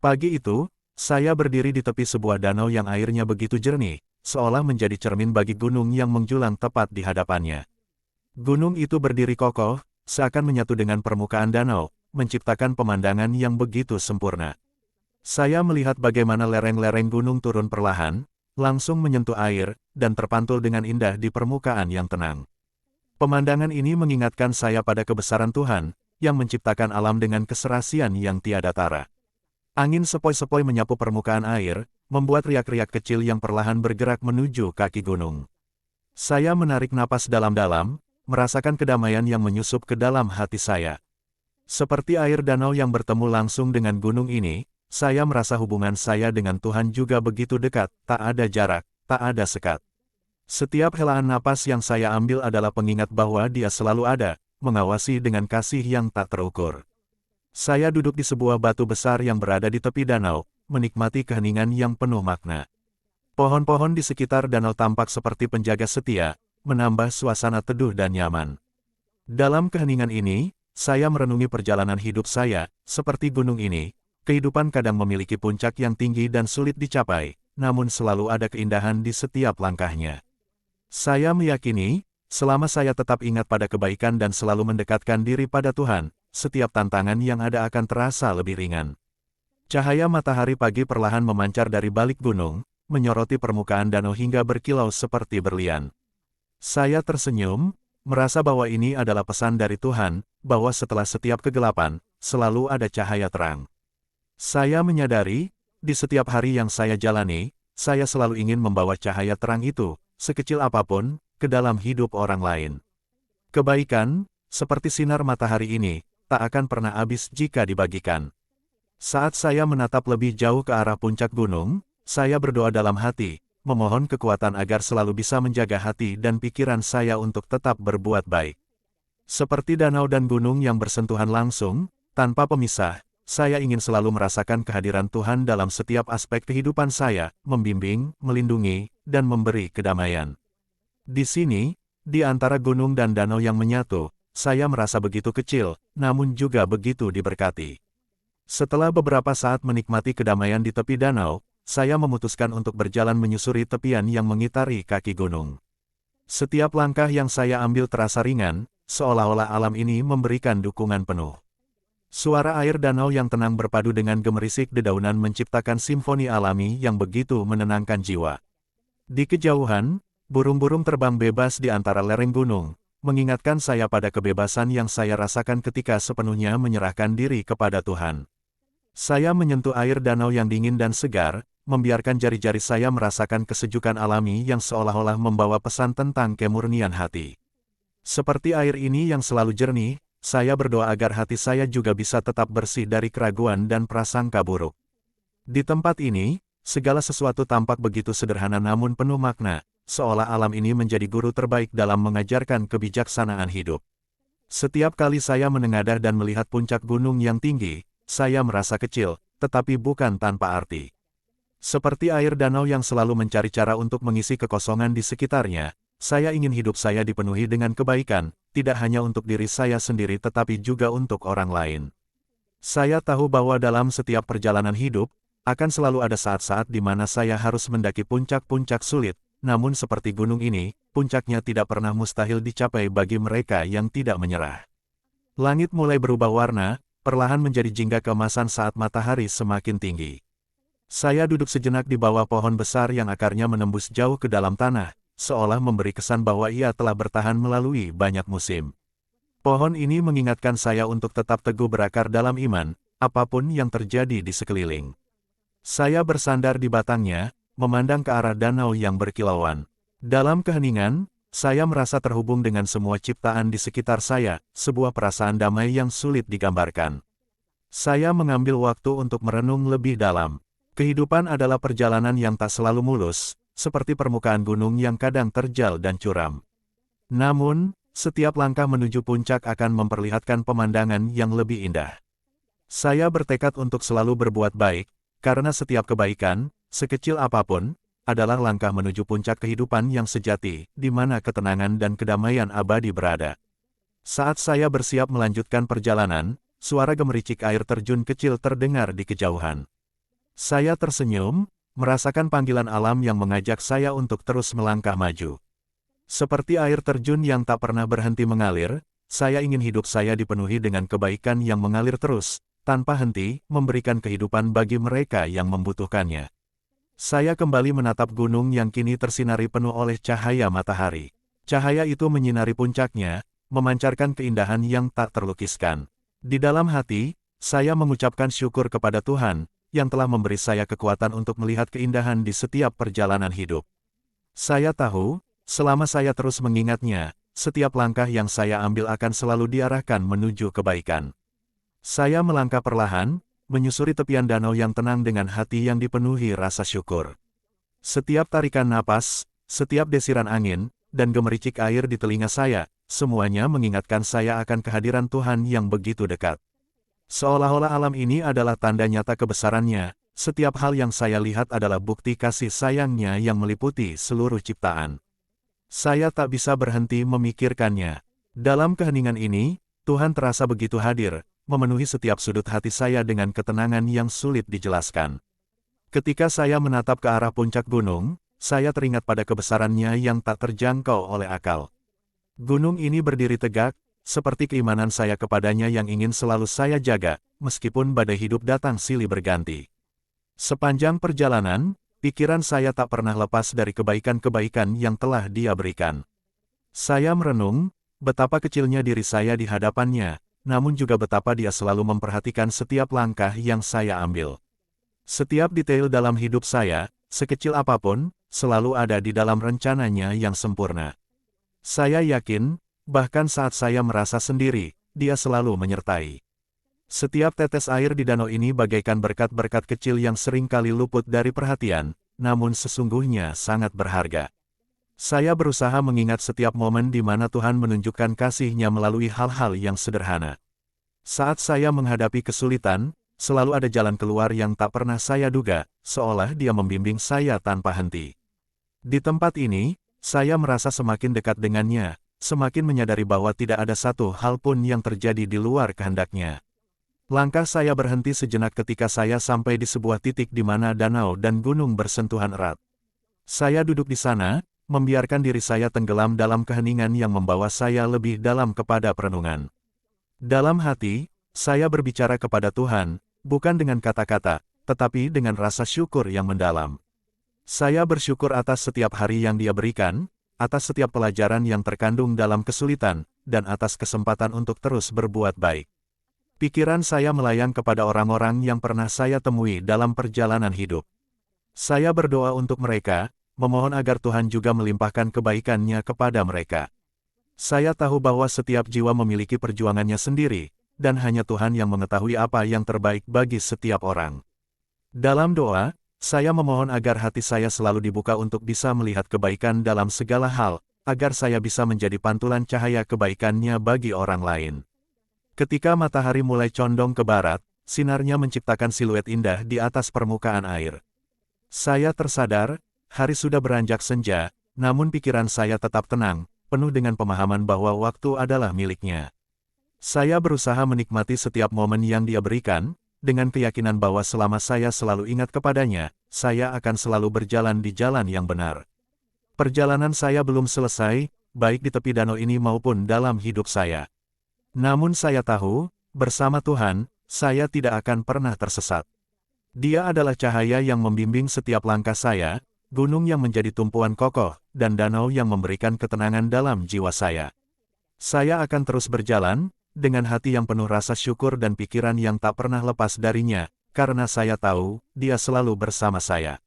Pagi itu, saya berdiri di tepi sebuah danau yang airnya begitu jernih, seolah menjadi cermin bagi gunung yang menjulang tepat di hadapannya. Gunung itu berdiri kokoh, seakan menyatu dengan permukaan danau, menciptakan pemandangan yang begitu sempurna. Saya melihat bagaimana lereng-lereng gunung turun perlahan, langsung menyentuh air, dan terpantul dengan indah di permukaan yang tenang. Pemandangan ini mengingatkan saya pada kebesaran Tuhan, yang menciptakan alam dengan keserasian yang tiada tara. Angin sepoi-sepoi menyapu permukaan air, membuat riak-riak kecil yang perlahan bergerak menuju kaki gunung. Saya menarik napas dalam-dalam, merasakan kedamaian yang menyusup ke dalam hati saya. Seperti air danau yang bertemu langsung dengan gunung ini, saya merasa hubungan saya dengan Tuhan juga begitu dekat, tak ada jarak, tak ada sekat. Setiap helaan napas yang saya ambil adalah pengingat bahwa Dia selalu ada, mengawasi dengan kasih yang tak terukur. Saya duduk di sebuah batu besar yang berada di tepi danau, menikmati keheningan yang penuh makna. Pohon-pohon di sekitar danau tampak seperti penjaga setia, menambah suasana teduh dan nyaman. Dalam keheningan ini, saya merenungi perjalanan hidup saya, seperti gunung ini. Kehidupan kadang memiliki puncak yang tinggi dan sulit dicapai, namun selalu ada keindahan di setiap langkahnya. Saya meyakini, selama saya tetap ingat pada kebaikan dan selalu mendekatkan diri pada Tuhan, setiap tantangan yang ada akan terasa lebih ringan. Cahaya matahari pagi perlahan memancar dari balik gunung, menyoroti permukaan danau hingga berkilau seperti berlian. Saya tersenyum, merasa bahwa ini adalah pesan dari Tuhan, bahwa setelah setiap kegelapan, selalu ada cahaya terang. Saya menyadari, di setiap hari yang saya jalani, saya selalu ingin membawa cahaya terang itu, sekecil apapun, ke dalam hidup orang lain. Kebaikan, seperti sinar matahari ini, tak akan pernah habis jika dibagikan. Saat saya menatap lebih jauh ke arah puncak gunung, saya berdoa dalam hati, memohon kekuatan agar selalu bisa menjaga hati dan pikiran saya untuk tetap berbuat baik. Seperti danau dan gunung yang bersentuhan langsung, tanpa pemisah, saya ingin selalu merasakan kehadiran Tuhan dalam setiap aspek kehidupan saya, membimbing, melindungi, dan memberi kedamaian. Di sini, di antara gunung dan danau yang menyatu, saya merasa begitu kecil, namun juga begitu diberkati. Setelah beberapa saat menikmati kedamaian di tepi danau, saya memutuskan untuk berjalan menyusuri tepian yang mengitari kaki gunung. Setiap langkah yang saya ambil terasa ringan, seolah-olah alam ini memberikan dukungan penuh. Suara air danau yang tenang berpadu dengan gemerisik dedaunan menciptakan simfoni alami yang begitu menenangkan jiwa. Di kejauhan, burung-burung terbang bebas di antara lereng gunung, mengingatkan saya pada kebebasan yang saya rasakan ketika sepenuhnya menyerahkan diri kepada Tuhan. Saya menyentuh air danau yang dingin dan segar, membiarkan jari-jari saya merasakan kesejukan alami yang seolah-olah membawa pesan tentang kemurnian hati. Seperti air ini yang selalu jernih, saya berdoa agar hati saya juga bisa tetap bersih dari keraguan dan prasangka buruk. Di tempat ini, segala sesuatu tampak begitu sederhana namun penuh makna, seolah alam ini menjadi guru terbaik dalam mengajarkan kebijaksanaan hidup. Setiap kali saya menengadah dan melihat puncak gunung yang tinggi, saya merasa kecil, tetapi bukan tanpa arti. Seperti air danau yang selalu mencari cara untuk mengisi kekosongan di sekitarnya, saya ingin hidup saya dipenuhi dengan kebaikan, tidak hanya untuk diri saya sendiri tetapi juga untuk orang lain. Saya tahu bahwa dalam setiap perjalanan hidup, akan selalu ada saat-saat di mana saya harus mendaki puncak-puncak sulit, namun seperti gunung ini, puncaknya tidak pernah mustahil dicapai bagi mereka yang tidak menyerah. Langit mulai berubah warna, perlahan menjadi jingga keemasan saat matahari semakin tinggi. Saya duduk sejenak di bawah pohon besar yang akarnya menembus jauh ke dalam tanah, seolah memberi kesan bahwa ia telah bertahan melalui banyak musim. Pohon ini mengingatkan saya untuk tetap teguh berakar dalam iman, apapun yang terjadi di sekeliling. Saya bersandar di batangnya, memandang ke arah danau yang berkilauan. Dalam keheningan, saya merasa terhubung dengan semua ciptaan di sekitar saya, sebuah perasaan damai yang sulit digambarkan. Saya mengambil waktu untuk merenung lebih dalam. Kehidupan adalah perjalanan yang tak selalu mulus, seperti permukaan gunung yang kadang terjal dan curam. Namun, setiap langkah menuju puncak akan memperlihatkan pemandangan yang lebih indah. Saya bertekad untuk selalu berbuat baik, karena setiap kebaikan, sekecil apapun, adalah langkah menuju puncak kehidupan yang sejati, di mana ketenangan dan kedamaian abadi berada. Saat saya bersiap melanjutkan perjalanan, suara gemericik air terjun kecil terdengar di kejauhan. Saya tersenyum, merasakan panggilan alam yang mengajak saya untuk terus melangkah maju. Seperti air terjun yang tak pernah berhenti mengalir, saya ingin hidup saya dipenuhi dengan kebaikan yang mengalir terus, tanpa henti, memberikan kehidupan bagi mereka yang membutuhkannya. Saya kembali menatap gunung yang kini tersinari penuh oleh cahaya matahari. Cahaya itu menyinari puncaknya, memancarkan keindahan yang tak terlukiskan. Di dalam hati, saya mengucapkan syukur kepada Tuhan, yang telah memberi saya kekuatan untuk melihat keindahan di setiap perjalanan hidup. Saya tahu, selama saya terus mengingatnya, setiap langkah yang saya ambil akan selalu diarahkan menuju kebaikan. Saya melangkah perlahan, menyusuri tepian danau yang tenang dengan hati yang dipenuhi rasa syukur. Setiap tarikan napas, setiap desiran angin, dan gemericik air di telinga saya, semuanya mengingatkan saya akan kehadiran Tuhan yang begitu dekat. Seolah-olah alam ini adalah tanda nyata kebesarannya, setiap hal yang saya lihat adalah bukti kasih sayangnya yang meliputi seluruh ciptaan. Saya tak bisa berhenti memikirkannya. Dalam keheningan ini, Tuhan terasa begitu hadir, memenuhi setiap sudut hati saya dengan ketenangan yang sulit dijelaskan. Ketika saya menatap ke arah puncak gunung, saya teringat pada kebesarannya yang tak terjangkau oleh akal. Gunung ini berdiri tegak, seperti keimanan saya kepadanya yang ingin selalu saya jaga, meskipun badai hidup datang silih berganti. Sepanjang perjalanan, pikiran saya tak pernah lepas dari kebaikan-kebaikan yang telah Dia berikan. Saya merenung, betapa kecilnya diri saya di hadapannya, namun juga betapa Dia selalu memperhatikan setiap langkah yang saya ambil. Setiap detail dalam hidup saya, sekecil apapun, selalu ada di dalam rencananya yang sempurna. Saya yakin, bahkan saat saya merasa sendiri, Dia selalu menyertai. Setiap tetes air di danau ini bagaikan berkat-berkat kecil yang seringkali luput dari perhatian, namun sesungguhnya sangat berharga. Saya berusaha mengingat setiap momen di mana Tuhan menunjukkan kasih-Nya melalui hal-hal yang sederhana. Saat saya menghadapi kesulitan, selalu ada jalan keluar yang tak pernah saya duga, seolah Dia membimbing saya tanpa henti. Di tempat ini, saya merasa semakin dekat dengannya, semakin menyadari bahwa tidak ada satu hal pun yang terjadi di luar kehendak-Nya. Langkah saya berhenti sejenak ketika saya sampai di sebuah titik di mana danau dan gunung bersentuhan erat. Saya duduk di sana, membiarkan diri saya tenggelam dalam keheningan yang membawa saya lebih dalam kepada perenungan. Dalam hati, saya berbicara kepada Tuhan, bukan dengan kata-kata, tetapi dengan rasa syukur yang mendalam. Saya bersyukur atas setiap hari yang Dia berikan, atas setiap pelajaran yang terkandung dalam kesulitan, dan atas kesempatan untuk terus berbuat baik. Pikiran saya melayang kepada orang-orang yang pernah saya temui dalam perjalanan hidup. Saya berdoa untuk mereka, memohon agar Tuhan juga melimpahkan kebaikan-Nya kepada mereka. Saya tahu bahwa setiap jiwa memiliki perjuangannya sendiri, dan hanya Tuhan yang mengetahui apa yang terbaik bagi setiap orang. Dalam doa, saya memohon agar hati saya selalu dibuka untuk bisa melihat kebaikan dalam segala hal, agar saya bisa menjadi pantulan cahaya kebaikan-Nya bagi orang lain. Ketika matahari mulai condong ke barat, sinarnya menciptakan siluet indah di atas permukaan air. Saya tersadar, hari sudah beranjak senja, namun pikiran saya tetap tenang, penuh dengan pemahaman bahwa waktu adalah milik-Nya. Saya berusaha menikmati setiap momen yang Dia berikan, dengan keyakinan bahwa selama saya selalu ingat kepadanya, saya akan selalu berjalan di jalan yang benar. Perjalanan saya belum selesai, baik di tepi danau ini maupun dalam hidup saya. Namun saya tahu, bersama Tuhan, saya tidak akan pernah tersesat. Dia adalah cahaya yang membimbing setiap langkah saya, gunung yang menjadi tumpuan kokoh, dan danau yang memberikan ketenangan dalam jiwa saya. Saya akan terus berjalan, dengan hati yang penuh rasa syukur dan pikiran yang tak pernah lepas darinya, karena saya tahu, Dia selalu bersama saya.